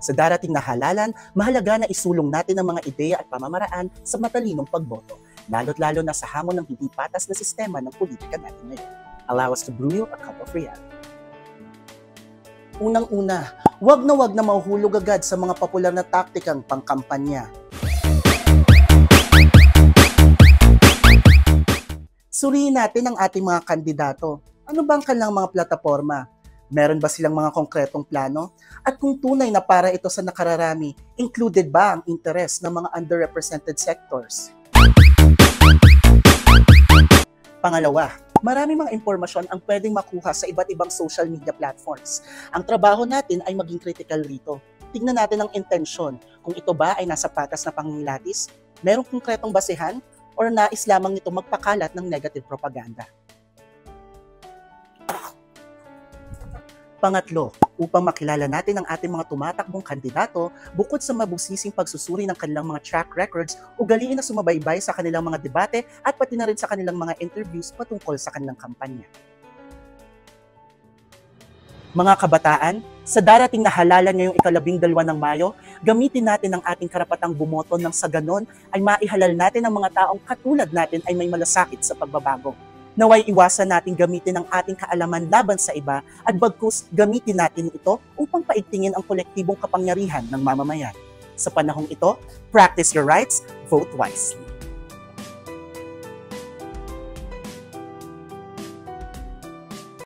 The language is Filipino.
Sa darating na halalan, mahalaga na isulong natin ang mga ideya at pamamaraan sa matalinong pagboto, lalo't-lalo na sa hamon ng hindi patas na sistema ng politika natin ngayon. Allow us to brew you a cup of reality. Unang-una, wag na mahuhulog agad sa mga popular na taktikang pangkampanya. Suriin natin ang ating mga kandidato. Ano ba ang kanilang mga plataforma? Meron ba silang mga konkretong plano? At kung tunay na para ito sa nakararami, included ba ang interes ng mga underrepresented sectors? Pangalawa, marami mga impormasyon ang pwedeng makuha sa iba't ibang social media platforms. Ang trabaho natin ay maging critical rito. Tingnan natin ang intensyon, kung ito ba ay nasa patas na pangingilatis, merong konkretong basehan, or nais lamang nito magpakalat ng negative propaganda. Pangatlo, upang makilala natin ang ating mga tumatakbong kandidato, bukod sa mabusising pagsusuri ng kanilang mga track records, ugaliin na sumabaybay sa kanilang mga debate at pati na rin sa kanilang mga interviews patungkol sa kanilang kampanya. Mga kabataan, sa darating na halalan ngayong ika-12 ng Mayo, gamitin natin ang ating karapatang bumoto nang sa ganon ay maihalal natin ang mga taong katulad natin ay may malasakit sa pagbabago. Naway iwasan natin gamitin ang ating kaalaman laban sa iba at bagkus gamitin natin ito upang paigtingin ang kolektibong kapangyarihan ng mamamayan. Sa panahong ito, practice your rights, vote wisely.